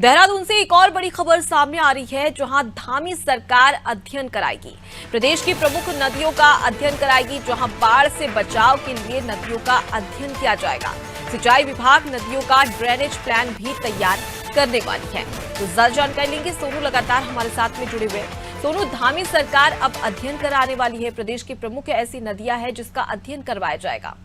देहरादून से एक और बड़ी खबर सामने आ रही है, जहां धामी सरकार अध्ययन कराएगी। प्रदेश की प्रमुख नदियों का अध्ययन कराएगी, जहां बाढ़ से बचाव के लिए नदियों का अध्ययन किया जाएगा। सिंचाई विभाग नदियों का ड्रेनेज प्लान भी तैयार करने वाली है। तो ज्यादा जानकारी लेंगे, सोनू लगातार हमारे साथ में जुड़े हुए। सोनू, धामी सरकार अब अध्ययन कराने वाली है। प्रदेश की प्रमुख ऐसी नदियां हैं जिसका अध्ययन करवाया जाएगा।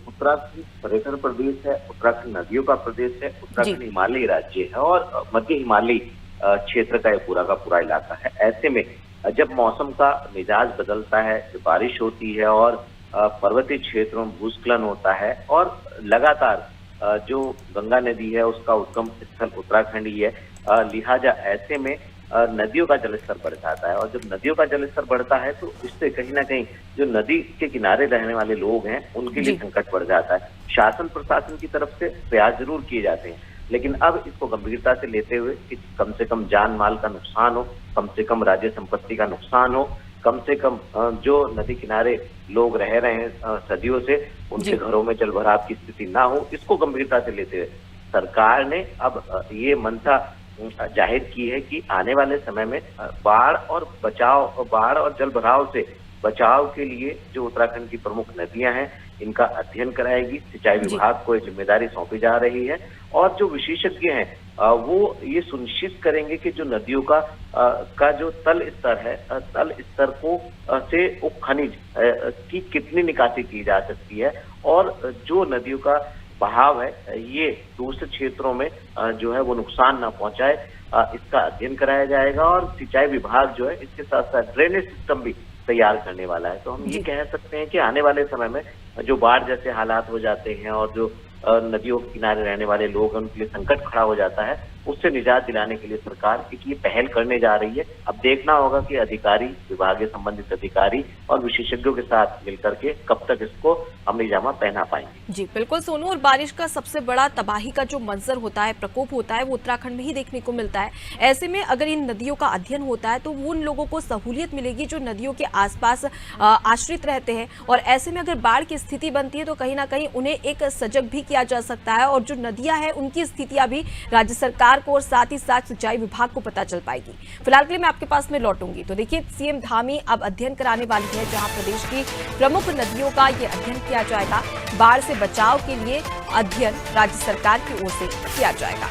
उत्तराखंड पर्यटन प्रदेश है, उत्तराखंड नदियों का प्रदेश है, उत्तराखंड हिमालयी राज्य है और मध्य हिमालयी क्षेत्र का पूरा का पूरा इलाका है। ऐसे में जब मौसम का मिजाज बदलता है, जब बारिश होती है और पर्वतीय क्षेत्रों में भूस्खलन होता है और लगातार जो गंगा नदी है उसका उद्गम स्थल उत्तराखंड ही है, लिहाजा ऐसे में नदियों का जलस्तर बढ़ जाता है और जब नदियों का जलस्तर बढ़ता है तो इससे कहीं ना कहीं जो नदी के किनारे रहने वाले लोग हैं उनके लिए संकट बढ़ जाता है। शासन प्रशासन की तरफ से प्रयास जरूर किए जाते हैं, लेकिन अब इसको गंभीरता से लेते हुए कि कम से कम जान माल का नुकसान हो, कम से कम राज्य संपत्ति का नुकसान हो, कम से कम जो नदी किनारे लोग रह रहे हैं सदियों से उनके घरों में जलभराव की स्थिति ना हो, इसको गंभीरता से लेते हुए सरकार ने अब ये मंशा जाहिर की है कि आने वाले समय में बाढ़ और जलभराव से बचाव के लिए जो उत्तराखंड की प्रमुख नदियां हैं इनका अध्ययन कराएगी। सिंचाई विभाग को ये जिम्मेदारी सौंपी जा रही है और जो विशेषज्ञ हैं वो ये सुनिश्चित करेंगे कि जो नदियों का जो तल स्तर है, तल स्तर को से उप खनिज की कितनी निकासी की जा सकती है और जो नदियों का बहाव है ये दूसरे क्षेत्रों में जो है वो नुकसान ना पहुंचाए, इसका अध्ययन कराया जाएगा और सिंचाई विभाग जो है इसके साथ साथ ड्रेनेज सिस्टम भी तैयार करने वाला है। तो हम ये कह सकते हैं कि आने वाले समय में जो बाढ़ जैसे हालात हो जाते हैं और जो नदियों के किनारे रहने वाले लोग उनके लिए संकट खड़ा हो जाता है, उससे निजात दिलाने के लिए सरकार एक ये पहल करने जा रही है। अब देखना होगा कि अधिकारी, विभागीय संबंधित अधिकारी और विशेषज्ञों के साथ मिलकर के कब तक इसको अमली जामा पहना पाएंगे। जी बिल्कुल सोनू, और बारिश का सबसे बड़ा तबाही का जो मंजर होता है, प्रकोप होता है, वो उत्तराखंड में ही देखने को मिलता है। ऐसे में अगर इन नदियों का अध्ययन होता है तो उन लोगों को सहूलियत मिलेगी जो नदियों के आसपास आश्रित रहते हैं, और ऐसे में अगर बाढ़ की स्थिति बनती है तो कहीं ना कहीं उन्हें एक सजग भी किया जा सकता है और जो नदियां हैं उनकी स्थितियां भी राज्य सरकार को और साथ ही साथ सिंचाई विभाग को पता चल पाएगी। फिलहाल के लिए मैं आपके पास में लौटूंगी। तो देखिए, सीएम धामी अब अध्ययन कराने वाली है, जहां प्रदेश की प्रमुख नदियों का ये अध्ययन किया जाएगा। बाढ़ से बचाव के लिए अध्ययन राज्य सरकार की ओर से किया जाएगा।